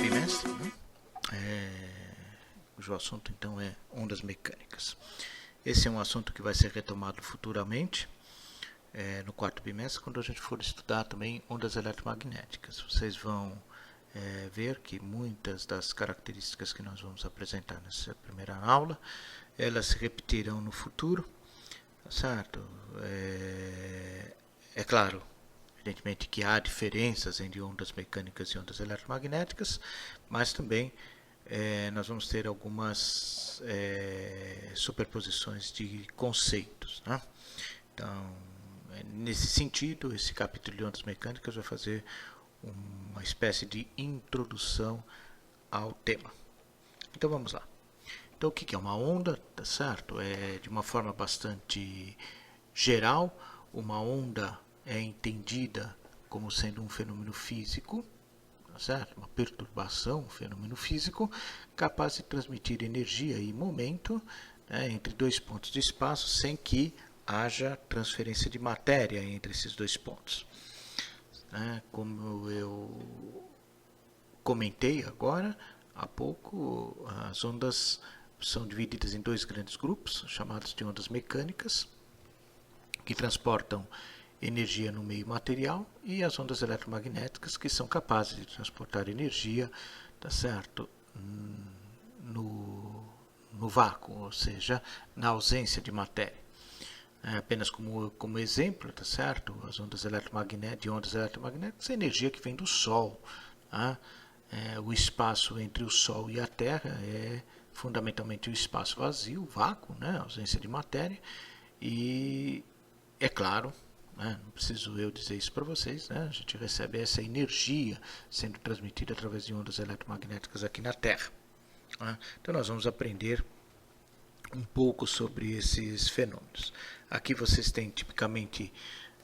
Bimestre, né? Cujo assunto então é ondas mecânicas. Esse é um assunto que vai ser retomado futuramente, no quarto bimestre, quando a gente for estudar também ondas eletromagnéticas. Vocês vão ver que muitas das características que nós vamos apresentar nessa primeira aula, elas se repetirão no futuro, tá certo? É claro, evidentemente que há diferenças entre ondas mecânicas e ondas eletromagnéticas, mas também nós vamos ter algumas superposições de conceitos, né? Então, nesse sentido, esse capítulo de ondas mecânicas vai fazer uma espécie de introdução ao tema. Então vamos lá. Então o que é uma onda? Tá certo? De uma forma bastante geral, uma onda é entendida como sendo um fenômeno físico, tá certo? Uma perturbação, um fenômeno físico capaz de transmitir energia e momento, né, entre dois pontos de espaço sem que haja transferência de matéria entre esses dois pontos. Como eu comentei agora há pouco, as ondas são divididas em dois grandes grupos, chamados de ondas mecânicas, que transportam energia no meio material, e as ondas eletromagnéticas, que são capazes de transportar energia, tá certo, no vácuo, ou seja, na ausência de matéria. Apenas como exemplo, tá certo? As ondas eletromagnéticas é energia que vem do Sol. Tá? O espaço entre o Sol e a Terra é fundamentalmente o espaço vazio, o vácuo, né? Ausência de matéria. E é claro, né? Não preciso eu dizer isso para vocês, né? A gente recebe essa energia sendo transmitida através de ondas eletromagnéticas aqui na Terra. Tá? Então nós vamos aprender um pouco sobre esses fenômenos. Aqui vocês têm tipicamente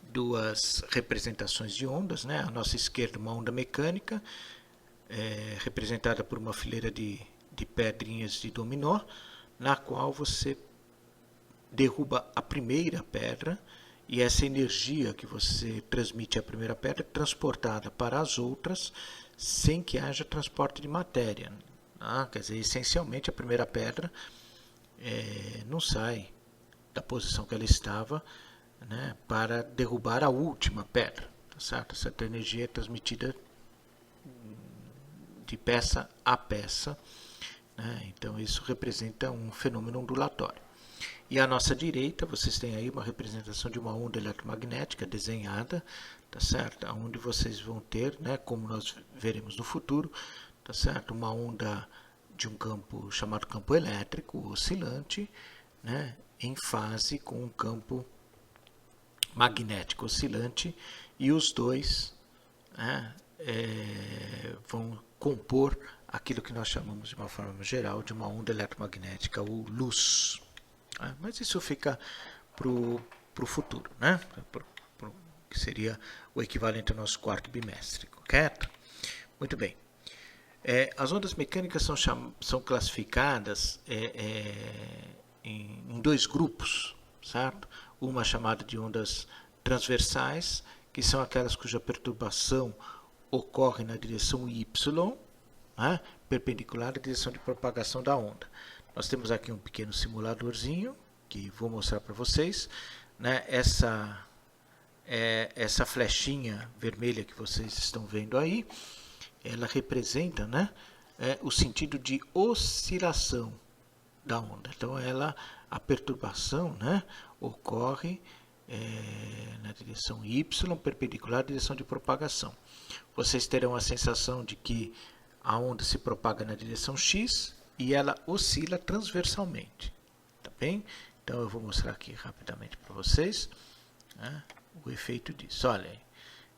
duas representações de ondas, né? À nossa esquerda uma onda mecânica, representada por uma fileira de pedrinhas de dominó, na qual você derruba a primeira pedra e essa energia que você transmite à primeira pedra é transportada para as outras sem que haja transporte de matéria. Quer dizer, essencialmente a primeira pedra não sai da posição que ela estava, né, para derrubar a última pedra. Tá certo? Essa energia é transmitida de peça a peça, né? Então isso representa um fenômeno ondulatório. E à nossa direita vocês têm aí uma representação de uma onda eletromagnética desenhada, tá certo? Onde vocês vão ter, né, como nós veremos no futuro, tá certo? Uma onda de um campo chamado campo elétrico oscilante, né, em fase com um campo magnético oscilante, e os dois, né, vão compor aquilo que nós chamamos de uma forma geral de uma onda eletromagnética ou luz. Mas isso fica para o futuro, né? Que seria o equivalente ao nosso quarto bimestre, correto? Muito bem. As ondas mecânicas são classificadas em dois grupos, certo? Uma chamada de ondas transversais, que são aquelas cuja perturbação ocorre na direção y, né, perpendicular à direção de propagação da onda. Nós temos aqui um pequeno simuladorzinho que vou mostrar para vocês, né? Essa flechinha vermelha que vocês estão vendo aí, ela representa, né, o sentido de oscilação da onda. Então a perturbação, né, ocorre na direção y, perpendicular à direção de propagação. Vocês terão a sensação de que a onda se propaga na direção x e ela oscila transversalmente. Tá bem? Então eu vou mostrar aqui rapidamente para vocês, né, o efeito disso. Olha aí.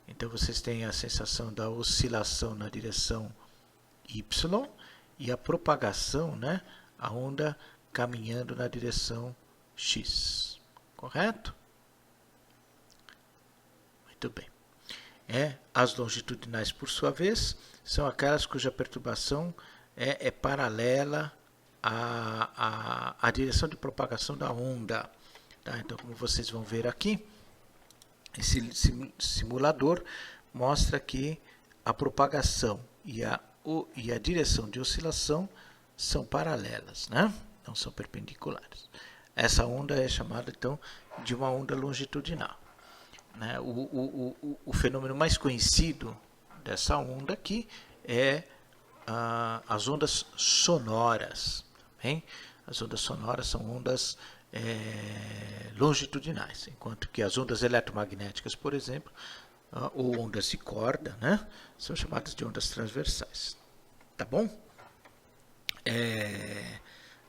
Então vocês têm a sensação da oscilação na direção y e a propagação, né, a onda caminhando na direção x. Correto? Muito bem. As longitudinais, por sua vez, são aquelas cuja perturbação é paralela à direção de propagação da onda. Tá? Então, como vocês vão ver aqui, esse simulador mostra que a propagação e a direção de oscilação são paralelas, né? Não são perpendiculares. Essa onda é chamada, então, de uma onda longitudinal. Né? O fenômeno mais conhecido dessa onda aqui é as ondas sonoras. Bem? As ondas sonoras são ondas longitudinais, enquanto que as ondas eletromagnéticas, por exemplo, ou ondas de corda, né, são chamadas de ondas transversais. Tá bom?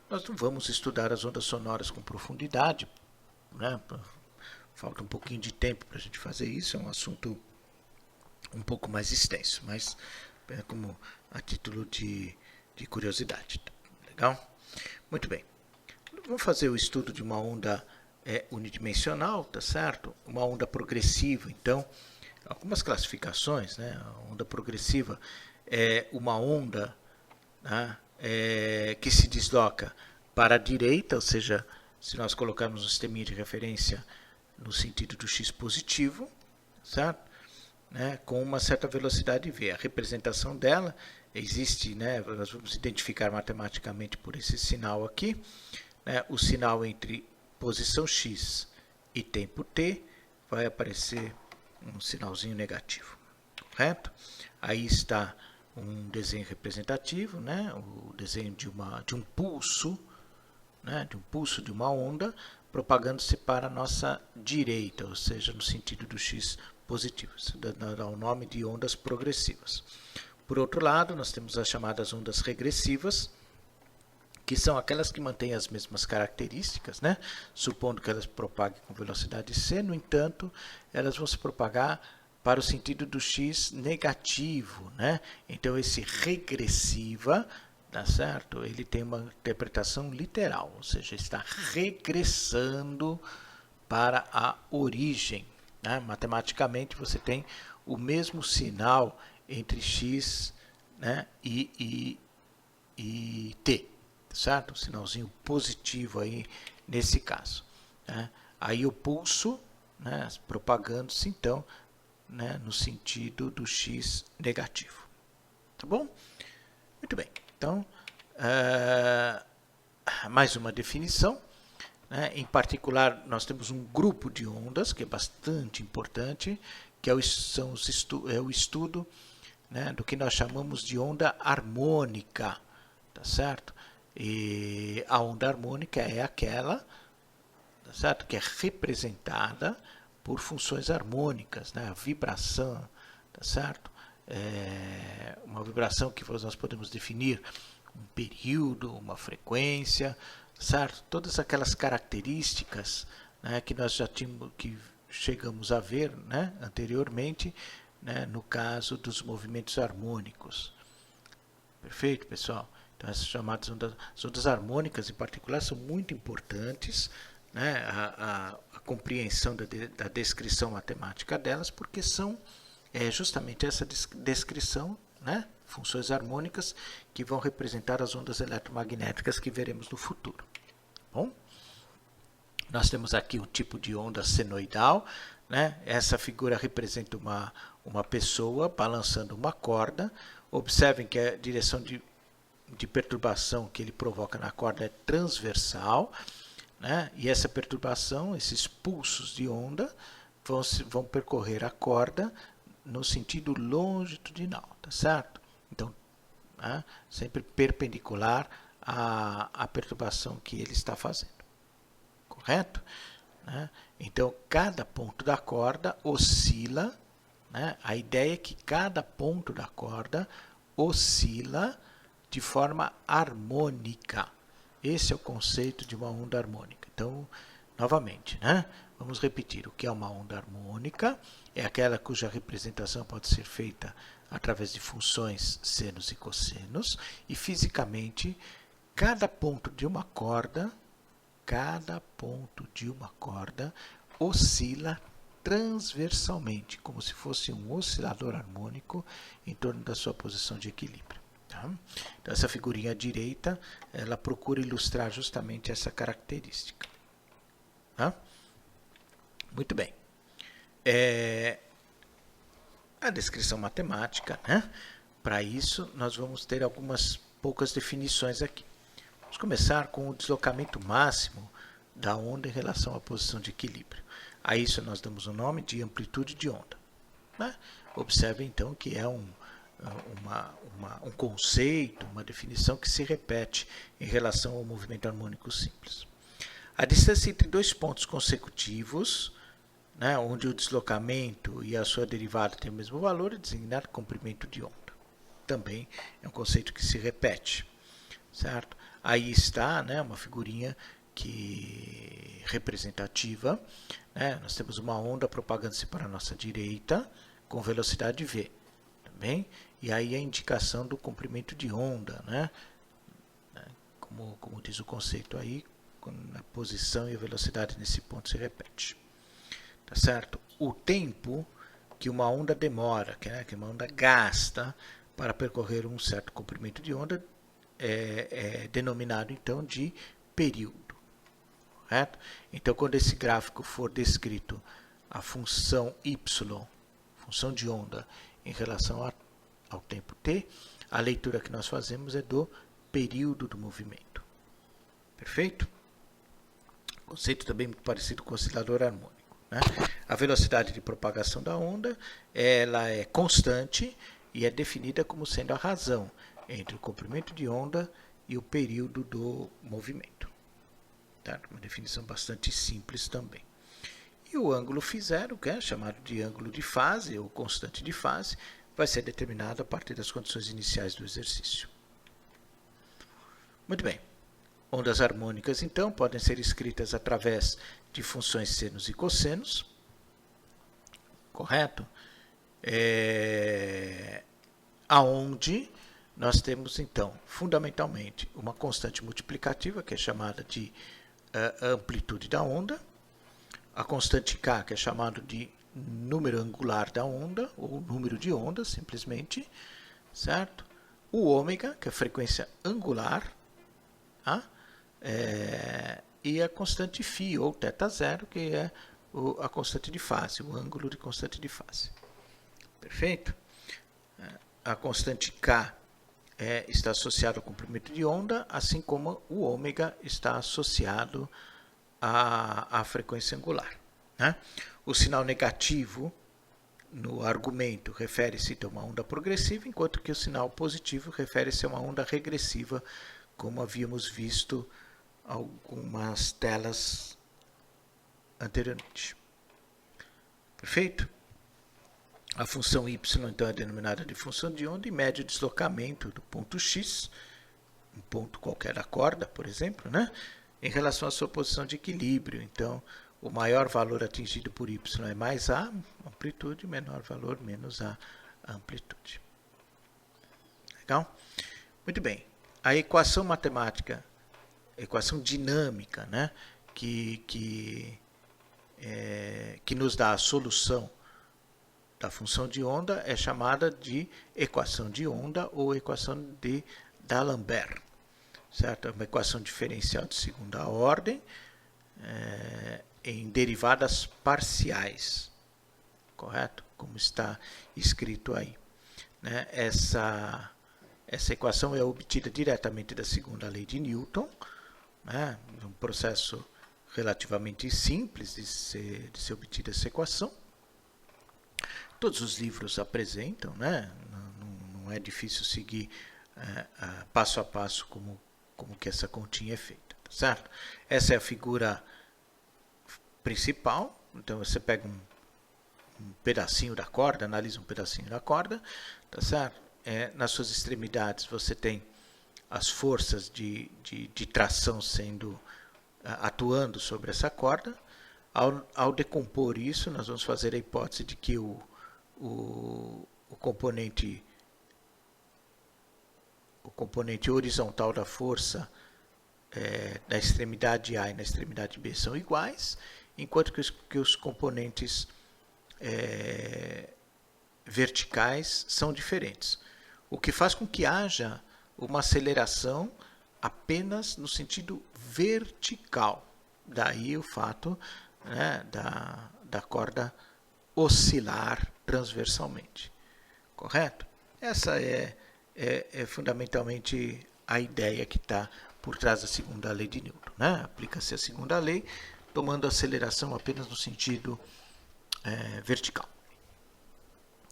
Nós não vamos estudar as ondas sonoras com profundidade, né? Falta um pouquinho de tempo para a gente fazer isso, é um assunto um pouco mais extenso, mas é como a título de curiosidade. Legal? Muito bem. Vamos fazer o estudo de uma onda unidimensional, tá certo? Uma onda progressiva, então, algumas classificações, né? A onda progressiva é uma onda, né, que se desloca para a direita, ou seja, se nós colocarmos um sisteminha de referência no sentido do x positivo, certo? Né, com uma certa velocidade v. A representação dela existe, né, nós vamos identificar matematicamente por esse sinal aqui, né, o sinal entre posição x e tempo t vai aparecer um sinalzinho negativo, correto? Aí está um desenho representativo, né, o desenho de um pulso, né, de um pulso de uma onda, propagando-se para a nossa direita, ou seja, no sentido do x positivo. Isso dá o nome de ondas progressivas. Por outro lado, nós temos as chamadas ondas regressivas, que são aquelas que mantêm as mesmas características, né? Supondo que elas propaguem com velocidade c, no entanto, elas vão se propagar para o sentido do x negativo, né? Então, esse regressiva, tá certo? Ele tem uma interpretação literal, ou seja, está regressando para a origem, né? Matematicamente, você tem o mesmo sinal entre x, né, e t, certo? Um sinalzinho positivo aí nesse caso, né? Aí o pulso, né, propagando-se então, né, no sentido do x negativo. Tá bom? Muito bem. Então, mais uma definição. Né? Em particular, nós temos um grupo de ondas que é bastante importante, que é o estudo, né, do que nós chamamos de onda harmônica, tá certo? E a onda harmônica é aquela, tá certo, que é representada por funções harmônicas, né? A vibração, tá certo? Uma vibração que nós podemos definir um período, uma frequência, certo? Todas aquelas características, né, que nós já chegamos a ver, né, anteriormente, né, no caso dos movimentos harmônicos. Perfeito, pessoal? Então, essas chamadas ondas harmônicas, em particular, são muito importantes, né, a compreensão da descrição matemática delas, porque são justamente essa descrição, né, funções harmônicas, que vão representar as ondas eletromagnéticas que veremos no futuro. Bom, nós temos aqui um tipo de onda senoidal, né? Essa figura representa uma pessoa balançando uma corda. Observem que a direção de perturbação que ele provoca na corda é transversal, né? E essa perturbação, esses pulsos de onda, vão percorrer a corda no sentido longitudinal, tá certo? Então, né, sempre perpendicular à perturbação que ele está fazendo. Correto? Né? Então, cada ponto da corda oscila, né? A ideia é que cada ponto da corda oscila de forma harmônica. Esse é o conceito de uma onda harmônica. Então, novamente, né? Vamos repetir. O que é uma onda harmônica? É aquela cuja representação pode ser feita através de funções senos e cossenos, e fisicamente, cada ponto de uma corda oscila transversalmente, como se fosse um oscilador harmônico em torno da sua posição de equilíbrio. Tá? Então, essa figurinha à direita, ela procura ilustrar justamente essa característica. Tá? Muito bem. A descrição matemática, né? Para isso, nós vamos ter algumas poucas definições aqui. Vamos começar com o deslocamento máximo da onda em relação à posição de equilíbrio. A isso nós damos o nome de amplitude de onda. Né? Observe então que é um conceito, uma definição que se repete em relação ao movimento harmônico simples. A distância entre dois pontos consecutivos, né, onde o deslocamento e a sua derivada têm o mesmo valor, é designado comprimento de onda. Também é um conceito que se repete, certo? Aí está, né, uma figurinha representativa. Né? Nós temos uma onda propagando-se para a nossa direita com velocidade v. Também, e aí a indicação do comprimento de onda, né? Como diz o conceito aí, a posição e a velocidade nesse ponto se repete. Tá certo? O tempo que uma onda demora, que uma onda gasta para percorrer um certo comprimento de onda é denominado então de período. Correto? Então, quando esse gráfico for descrito a função y, função de onda, em relação ao tempo t, a leitura que nós fazemos é do período do movimento. Perfeito? Conceito também muito parecido com o oscilador harmônico. Né? A velocidade de propagação da onda ela é constante e é definida como sendo a razão entre o comprimento de onda e o período do movimento. Tá? Uma definição bastante simples também. E o ângulo φ0, que é chamado de ângulo de fase ou constante de fase, vai ser determinado a partir das condições iniciais do exercício. Muito bem. Ondas harmônicas, então, podem ser escritas através de funções senos e cossenos. Correto? Aonde nós temos, então, fundamentalmente, uma constante multiplicativa, que é chamada de amplitude da onda, a constante k, que é chamado de número angular da onda, ou número de ondas, simplesmente, certo? O ômega, que é a frequência angular, tá? E a constante φ, ou θ0, que é a constante de fase, o ângulo de constante de fase. Perfeito? A constante k está associada ao comprimento de onda, assim como o ômega está associado à frequência angular. Né? O sinal negativo no argumento refere-se a uma onda progressiva, enquanto que o sinal positivo refere-se a uma onda regressiva, como havíamos visto algumas telas anteriormente. Perfeito? A função y, então, é denominada de função de onda e mede o deslocamento do ponto x, um ponto qualquer da corda, por exemplo, né? Em relação à sua posição de equilíbrio. Então, o maior valor atingido por y é mais a amplitude, menor valor menos a amplitude. Legal? Muito bem. A equação matemática, equação dinâmica, né, que nos dá a solução da função de onda é chamada de equação de onda ou equação de D'Alembert. Certo? É uma equação diferencial de segunda ordem em derivadas parciais. Correto? Como está escrito aí. Né? Essa equação é obtida diretamente da segunda lei de Newton, né? Um processo relativamente simples de ser obtida essa equação. Todos os livros apresentam, né? Não é difícil seguir passo a passo como que essa continha é feita, tá certo? Essa é a figura principal, então você pega um pedacinho da corda, analisa um pedacinho da corda, tá certo? Nas suas extremidades você tem as forças de tração atuando sobre essa corda. Ao decompor isso, nós vamos fazer a hipótese de que o componente horizontal da força na extremidade A e na extremidade B são iguais, enquanto que os componentes verticais são diferentes. O que faz com que haja uma aceleração apenas no sentido vertical. Daí o fato, né, da corda oscilar transversalmente. Correto? Essa é fundamentalmente a ideia que está por trás da segunda lei de Newton, né? Aplica-se a segunda lei, tomando aceleração apenas no sentido vertical.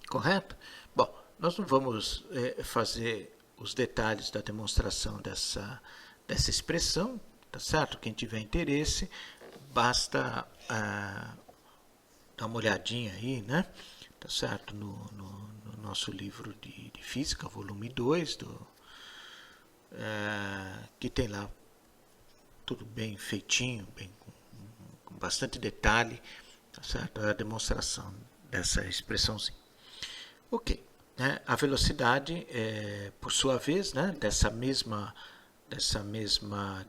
Correto? Bom, nós não vamos fazer os detalhes da demonstração dessa expressão, tá certo? Quem tiver interesse, basta dar uma olhadinha aí, né? Tá certo? No nosso livro de Física, volume 2, que tem lá tudo bem feitinho, com bastante detalhe, tá certo? A demonstração dessa expressãozinha. Ok, né? A velocidade, por sua vez, né? dessa mesma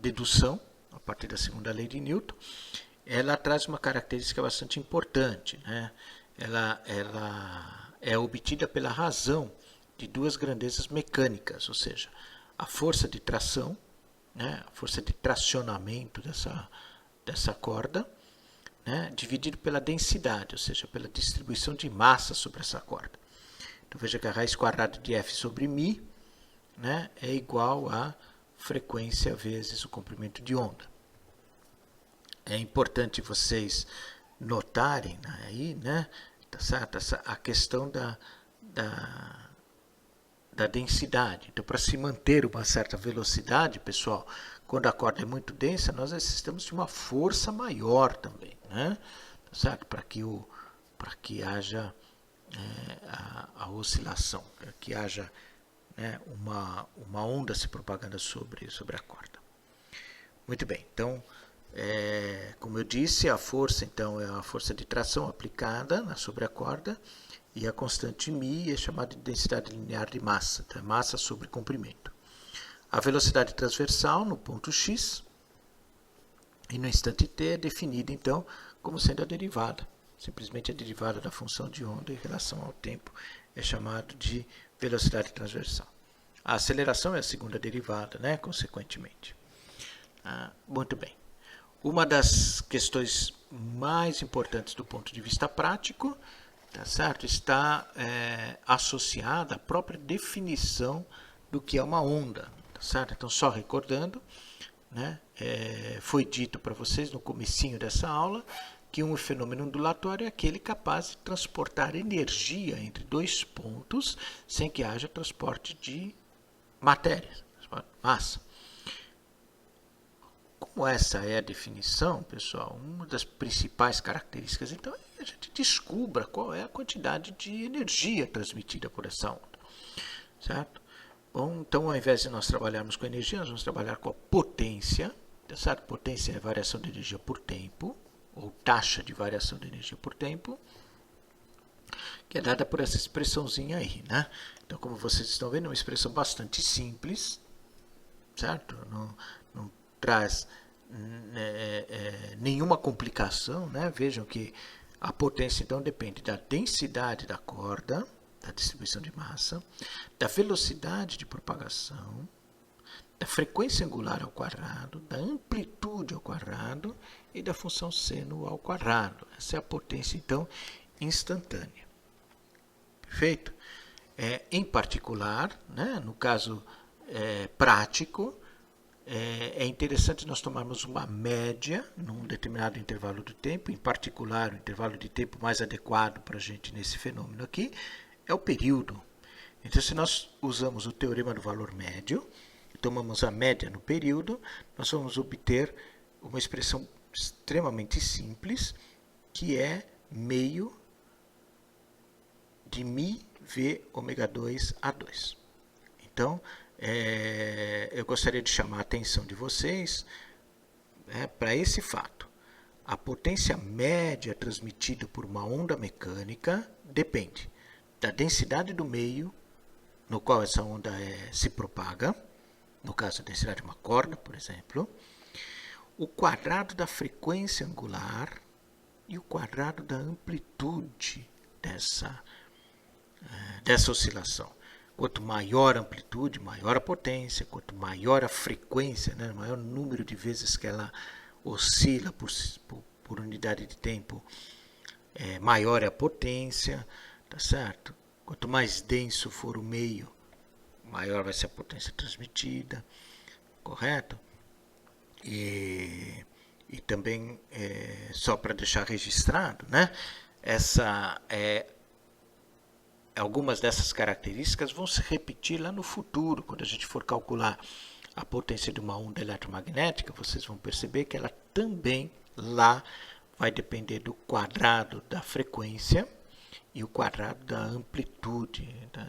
dedução, a partir da segunda lei de Newton, ela traz uma característica bastante importante, né? Ela é obtida pela razão de duas grandezas mecânicas, ou seja, a força de tração, né? A força de tracionamento dessa corda, né? Dividido pela densidade, ou seja, pela distribuição de massa sobre essa corda. Então veja que a raiz quadrada de F sobre μ, né? É igual a frequência vezes o comprimento de onda. É importante vocês notarem aí, né, tá certo? A questão da densidade. Então, para se manter uma certa velocidade, pessoal, quando a corda é muito densa, nós necessitamos de uma força maior também, né? Tá certo? Para que haja a oscilação, para que haja uma onda se propagando sobre a corda. Muito bem, então, como eu disse, a força então é a força de tração aplicada sobre a corda e a constante μ é chamada de densidade linear de massa, então é massa sobre comprimento. A velocidade transversal no ponto x e no instante t é definida então como sendo a derivada, simplesmente a derivada da função de onda em relação ao tempo é chamado de velocidade transversal. A aceleração é a segunda derivada, né, consequentemente. Muito bem. Uma das questões mais importantes do ponto de vista prático, tá certo, está associada à própria definição do que é uma onda. Tá certo? Então, só recordando, né, foi dito para vocês no comecinho dessa aula que um fenômeno ondulatório é aquele capaz de transportar energia entre dois pontos sem que haja transporte de matéria, massa. Como essa é a definição, pessoal, uma das principais características, então, é que a gente descubra qual é a quantidade de energia transmitida por essa onda, certo? Bom, então, ao invés de nós trabalharmos com energia, nós vamos trabalhar com a potência, certo? Potência é variação de energia por tempo, ou taxa de variação de energia por tempo, que é dada por essa expressãozinha aí, né? Então, como vocês estão vendo, é uma expressão bastante simples, certo? Não traz nenhuma complicação, né? Vejam que a potência, então, depende da densidade da corda, da distribuição de massa, da velocidade de propagação, da frequência angular ao quadrado, da amplitude ao quadrado e da função seno ao quadrado. Essa é a potência, então, instantânea. Perfeito? Em particular, né, no caso prático, é interessante nós tomarmos uma média num determinado intervalo de tempo, em particular, o intervalo de tempo mais adequado para a gente nesse fenômeno aqui é o período. Então, se nós usamos o teorema do valor médio, e tomamos a média no período, nós vamos obter uma expressão extremamente simples, que é meio de μ v ômega 2 a 2. Então, eu gostaria de chamar a atenção de vocês para esse fato. A potência média transmitida por uma onda mecânica depende da densidade do meio no qual essa onda se propaga, no caso a densidade de uma corda, por exemplo, o quadrado da frequência angular e o quadrado da amplitude dessa oscilação. Quanto maior a amplitude, maior a potência. Quanto maior a frequência, né, maior o número de vezes que ela oscila por unidade de tempo, maior é a potência, tá certo? Quanto mais denso for o meio, maior vai ser a potência transmitida, correto? E também, só para deixar registrado, né? Algumas dessas características vão se repetir lá no futuro, quando a gente for calcular a potência de uma onda eletromagnética, vocês vão perceber que ela também lá vai depender do quadrado da frequência e o quadrado da amplitude. Então,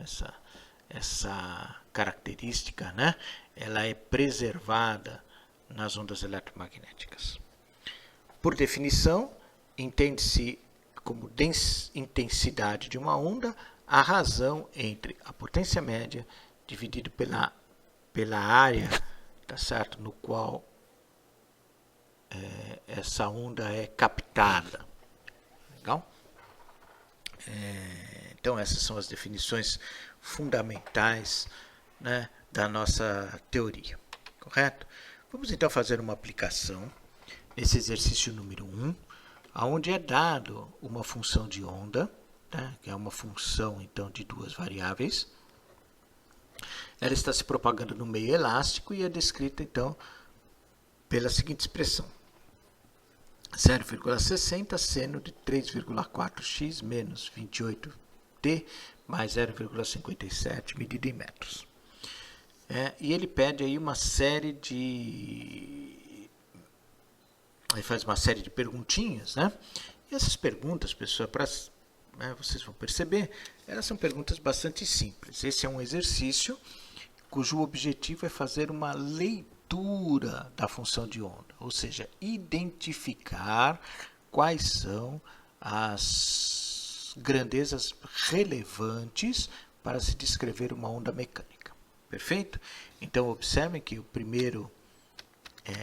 essa característica, né, ela é preservada nas ondas eletromagnéticas. Por definição, entende-se como intensidade de uma onda a razão entre a potência média dividido pela área, tá certo, no qual essa onda é captada. Legal? Então, essas são as definições fundamentais, né, da nossa teoria. Correto? Vamos então fazer uma aplicação nesse exercício número 1, onde é dado uma função de onda, né, que é uma função então de duas variáveis. Ela está se propagando no meio elástico e é descrita então pela seguinte expressão: 0,60 seno de 3,4x menos 28t mais 0,57 medido em metros. E ele pede aí uma série de... Ele faz uma série de perguntinhas, né? E essas perguntas, pessoal, vocês vão perceber, elas são perguntas bastante simples. Esse é um exercício cujo objetivo é fazer uma leitura da função de onda, ou seja, identificar quais são as grandezas relevantes para se descrever uma onda mecânica. Perfeito? Então, observem que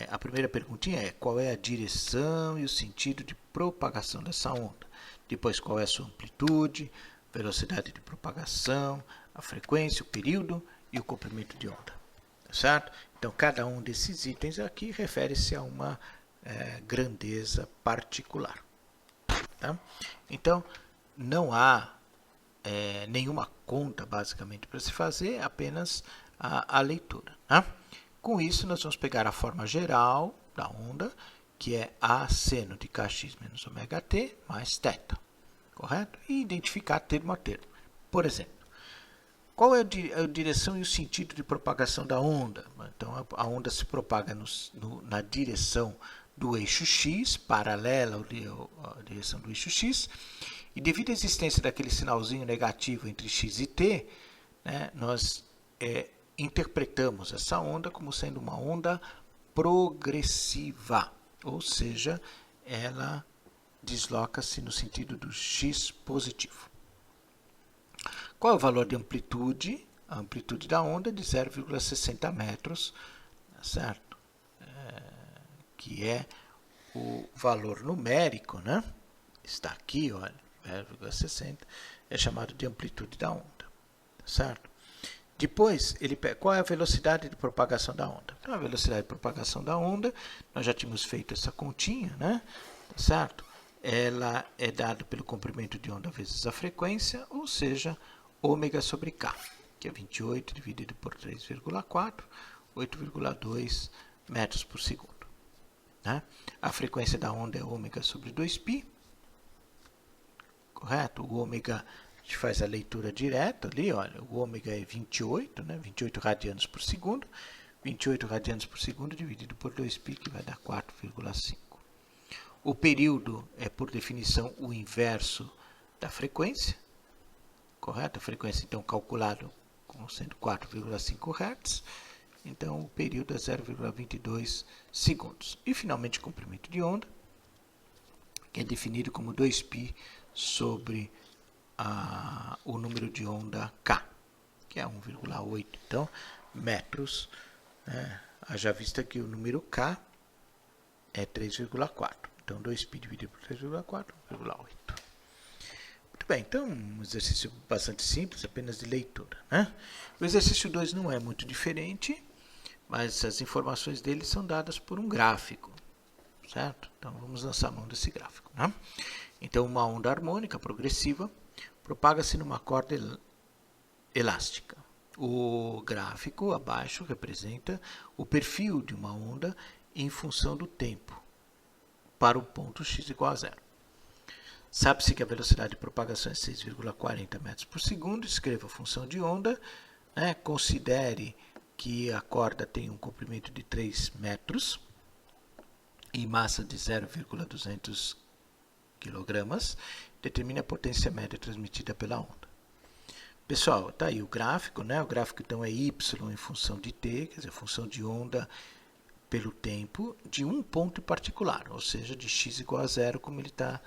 a primeira perguntinha é: qual é a direção e o sentido de propagação dessa onda? Depois, qual é a sua amplitude, velocidade de propagação, a frequência, o período e o comprimento de onda. Certo? Então, cada um desses itens aqui refere-se a uma grandeza particular. Tá? Então, não há nenhuma conta, basicamente, para se fazer, apenas a leitura. Tá? Com isso, nós vamos pegar a forma geral da onda, que é A seno de kx menos ômega t mais θ. Correto? E identificar termo a termo. Por exemplo, qual é a direção e o sentido de propagação da onda? Então, a onda se propaga na direção do eixo x, paralela à direção do eixo x, e devido à existência daquele sinalzinho negativo entre x e t, né, nós interpretamos essa onda como sendo uma onda progressiva, ou seja, ela desloca-se no sentido do x positivo. Qual é o valor de amplitude? A amplitude da onda é de 0,60 metros, certo? Que é o valor numérico, né? Está aqui, olha, 0,60, é chamado de amplitude da onda, certo? Depois, qual é a velocidade de propagação da onda? Então, a velocidade de propagação da onda, nós já tínhamos feito essa continha, né? Certo? Ela é dada pelo comprimento de onda vezes a frequência, ou seja, ômega sobre k, que é 28 dividido por 3,4, 8,2 metros por segundo. Né? A frequência da onda é ômega sobre 2π, correto? O ômega, a gente faz a leitura direta ali, olha, o ômega é 28, né? 28 radianos por segundo, 28 radianos por segundo dividido por 2π, que vai dar 4,5. O período é, por definição, o inverso da frequência, correto? A frequência, então, calculada como sendo 4,5 Hz. Então, o período é 0,22 segundos. E, finalmente, o comprimento de onda, que é definido como 2π sobre o número de onda K, que é 1,8, então, metros. Né? Haja vista que o número K é 3,4. Então, 2π dividido por 3,4, 1,8. Muito bem, então, um exercício bastante simples, apenas de leitura. Né? O exercício 2 não é muito diferente, mas as informações dele são dadas por um gráfico. certo? Então vamos lançar a mão desse gráfico, né? Então uma onda harmônica progressiva propaga-se numa corda elástica. O gráfico abaixo representa o perfil de uma onda em função do tempo para o ponto x igual a zero. Sabe-se que a velocidade de propagação é 6,40 metros por segundo. Escreva a função de onda. Né? Considere que a corda tem um comprimento de 3 metros e massa de 0,200 kg. Determine a potência média transmitida pela onda. Pessoal, está aí o gráfico, né? O gráfico então é y em função de t, quer dizer, função de onda pelo tempo de um ponto em particular, ou seja, de x igual a zero, como ele está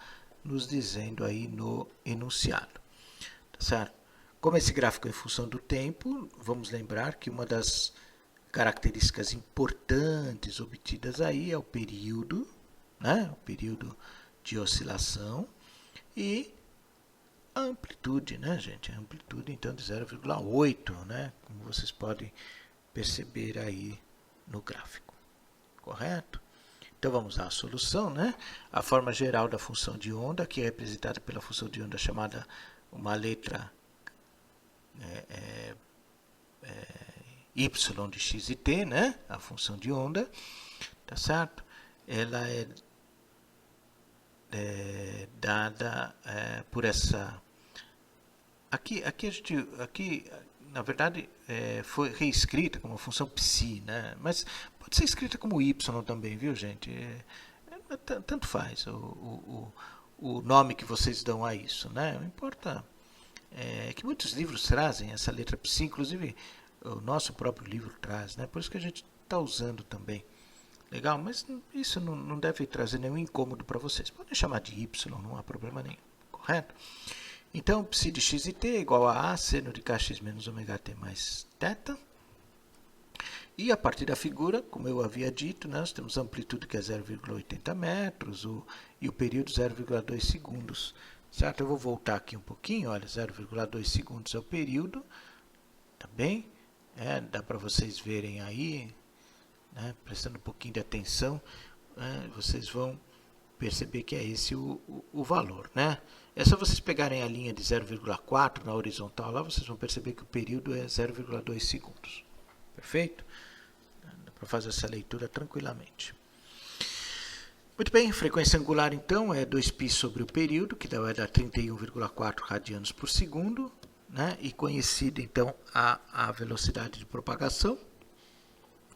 nos dizendo aí no enunciado. Tá certo? Como esse gráfico é em função do tempo, vamos lembrar que uma das características importantes obtidas aí é o período, né? O período de oscilação e a amplitude, né, gente? A amplitude, então, de 0,8, né? Como vocês podem perceber aí no gráfico. Correto? Então, vamos à solução, né? A forma geral da função de onda, que é representada pela função de onda chamada uma letra y de x e t, né? A função de onda, tá certo? Ela é dada por essa... Aqui, na verdade, foi reescrita como função psi, né? Mas pode ser escrita como y também, viu, gente? Tanto faz o nome que vocês dão a isso, né? Não importa que muitos livros trazem essa letra psi, inclusive o nosso próprio livro traz, né? Por isso que a gente está usando também. Legal? Mas isso não deve trazer nenhum incômodo para vocês. Podem chamar de y, não há problema nenhum, correto? Então, psi de x e t é igual a seno de kx menos ômega t mais θ. E a partir da figura, como eu havia dito, né, nós temos a amplitude que é 0,80 metros e o período 0,2 segundos. Certo? Eu vou voltar aqui um pouquinho, olha, 0,2 segundos é o período, tá bem? Dá para vocês verem aí, né, prestando um pouquinho de atenção, vocês vão perceber que é esse o valor, né? É só vocês pegarem a linha de 0,4 na horizontal lá, vocês vão perceber que o período é 0,2 segundos. Perfeito? Dá para fazer essa leitura tranquilamente. Muito bem, frequência angular então é 2π sobre o período, que vai dar 31,4 radianos por segundo, né? E conhecida então a velocidade de propagação,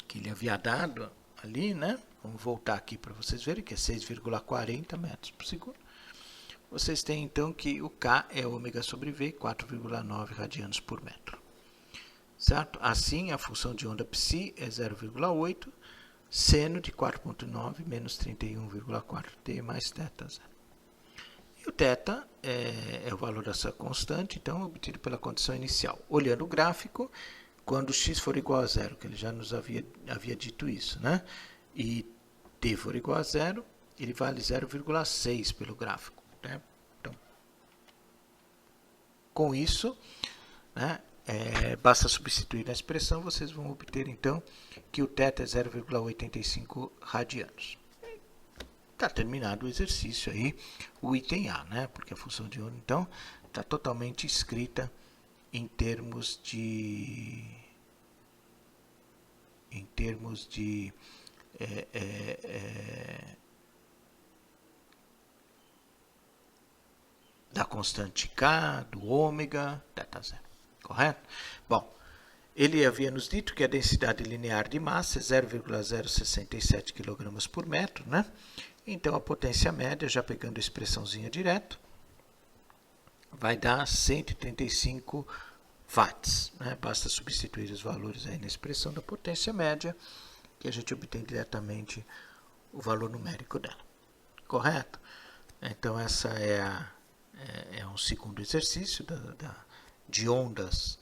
que ele havia dado ali, né? Vamos voltar aqui para vocês verem que é 6,40 metros por segundo. Vocês têm então que o K é ômega sobre V, 4,9 radianos por metro. Certo? Assim, a função de onda psi é 0,8, seno de 4,9 menos 31,4 t mais θ0. E o θ é o valor dessa constante, então, obtido pela condição inicial. Olhando o gráfico, quando x for igual a zero, que ele já nos havia dito isso, né? E t for igual a zero, ele vale 0,6 pelo gráfico. Né? Então, com isso, né, basta substituir na expressão, vocês vão obter então que o θ é 0,85 radianos. Está terminado o exercício aí, o item A, né? Porque a função de onda, então, está totalmente escrita em termos de da constante K, do ômega, θ0, correto? Bom, ele havia nos dito que a densidade linear de massa é 0,067 kg por metro, né? Então, a potência média, já pegando a expressãozinha direto, vai dar 135 watts. Né? Basta substituir os valores aí na expressão da potência média, que a gente obtém diretamente o valor numérico dela. Correto? Então, essa é um segundo exercício de ondas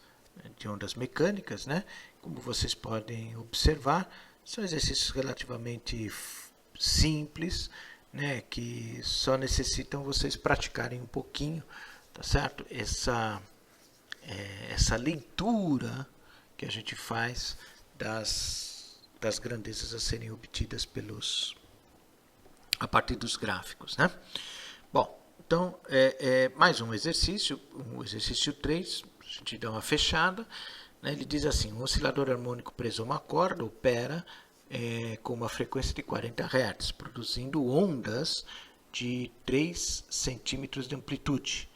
mecânicas, né? Como vocês podem observar, são exercícios relativamente simples, né? Que só necessitam vocês praticarem um pouquinho, tá certo? Essa leitura que a gente faz das grandezas a serem obtidas pelos a partir dos gráficos, né? Bom, então, mais um exercício, o exercício 3, a gente dá uma fechada, né? Ele diz assim, um oscilador harmônico preso a uma corda opera com uma frequência de 40 Hz, produzindo ondas de 3 centímetros de amplitude.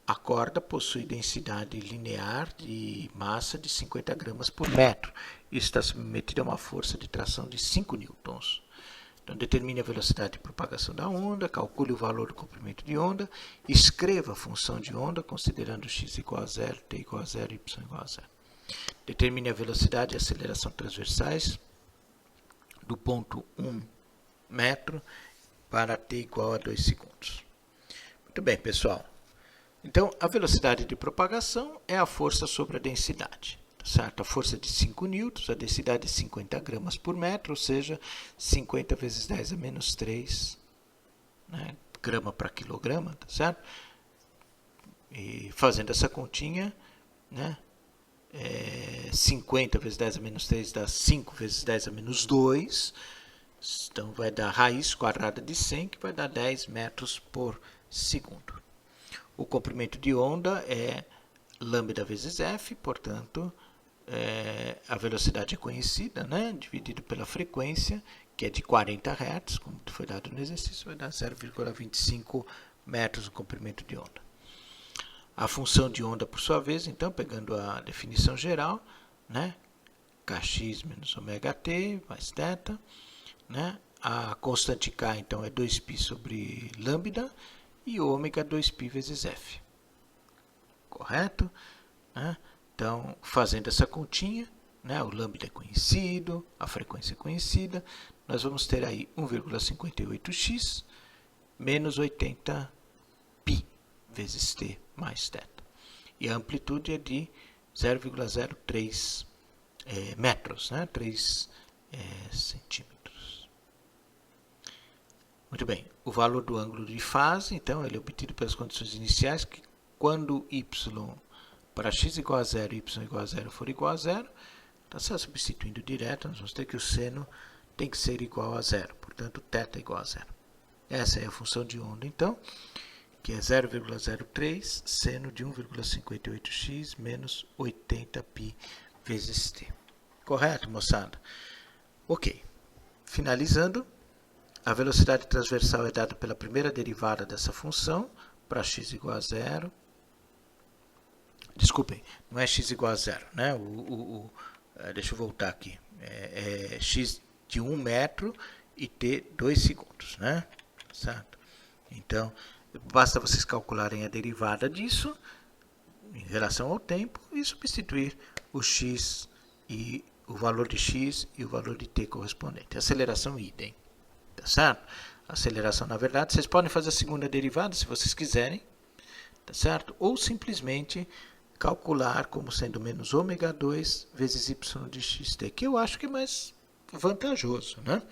A corda possui densidade linear de massa de 50 gramas por metro e está submetida a uma força de tração de 5 newtons. Então, determine a velocidade de propagação da onda, calcule o valor do comprimento de onda, escreva a função de onda, considerando x igual a 0, t igual a 0 e y igual a 0. Determine a velocidade e aceleração transversais do ponto 1 metro para t igual a 2 segundos. Muito bem, pessoal. Então, a velocidade de propagação é a força sobre a densidade. Certo? A força é de 5 newtons, a densidade é 50 gramas por metro, ou seja, 50 vezes 10 a menos 3, né, grama para quilograma, tá certo? E fazendo essa continha, né, 50 vezes 10 a menos 3 dá 5 vezes 10 a menos 2, então vai dar raiz quadrada de 100, que vai dar 10 metros por segundo. O comprimento de onda é lambda vezes f, portanto, a velocidade é conhecida, né? Dividido pela frequência, que é de 40 Hz, como foi dado no exercício, vai dar 0,25 metros de comprimento de onda. A função de onda, por sua vez, então, pegando a definição geral, né? Kx menos ωt mais θ, né? A constante k, então, é 2π sobre lambda e ômega 2π vezes f. Correto? Né? Então, fazendo essa continha, né, o lambda é conhecido, a frequência é conhecida, nós vamos ter aí 1,58x menos 80π vezes t mais θ. E a amplitude é de 0,03 metros, né, 3 centímetros. Muito bem, o valor do ângulo de fase, então, ele é obtido pelas condições iniciais, que quando y para x igual a 0 e y igual a 0 for igual a 0, então, substituindo direto, nós vamos ter que o seno tem que ser igual a 0, portanto, θ igual a 0. Essa é a função de onda, então, que é 0,03 seno de 1,58x menos 80π vezes t. Correto, moçada? Ok. Finalizando, a velocidade transversal é dada pela primeira derivada dessa função, para x igual a 0. Desculpem, não é x igual a 0, né? Deixa eu voltar aqui. É x de 1 metro e t 2 segundos, né? Certo? Então, basta vocês calcularem a derivada disso em relação ao tempo e substituir o x e o valor de x e o valor de t correspondente. Aceleração idem, tá certo? Aceleração, na verdade, vocês podem fazer a segunda derivada se vocês quiserem, tá certo? Ou simplesmente calcular como sendo menos ômega 2 vezes y de xt, que eu acho que é mais vantajoso, né?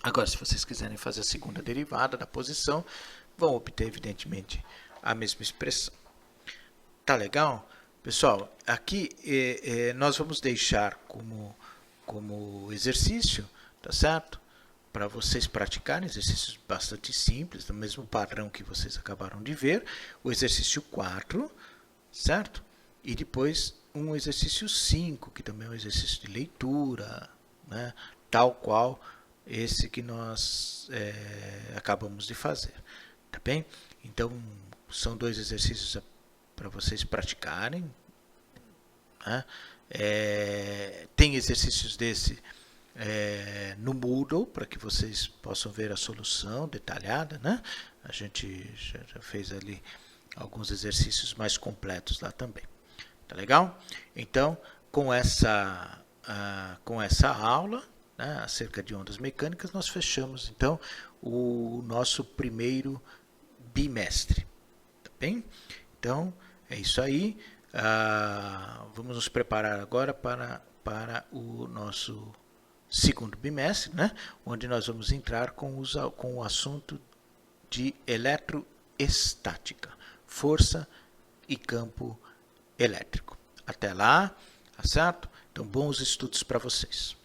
Agora, se vocês quiserem fazer a segunda derivada da posição, vão obter, evidentemente, a mesma expressão. Tá legal? Pessoal, aqui nós vamos deixar como exercício, tá certo? Para vocês praticarem exercícios bastante simples, do mesmo padrão que vocês acabaram de ver, o exercício 4, certo? E depois um exercício 5, que também é um exercício de leitura, né? Tal qual esse que nós acabamos de fazer, tá bem? Então, são 2 exercícios para vocês praticarem, né? Tem exercícios desse no Moodle, para que vocês possam ver a solução detalhada, né? A gente já fez ali alguns exercícios mais completos lá também. Tá legal? Então, com essa aula, né, acerca de ondas mecânicas, nós fechamos, então, o nosso primeiro bimestre. Tá bem? Então, é isso aí. Vamos nos preparar agora para o nosso segundo bimestre, né, onde nós vamos entrar com o assunto de eletroestática, força e campo elétrico. Até lá, tá certo? Então, bons estudos para vocês.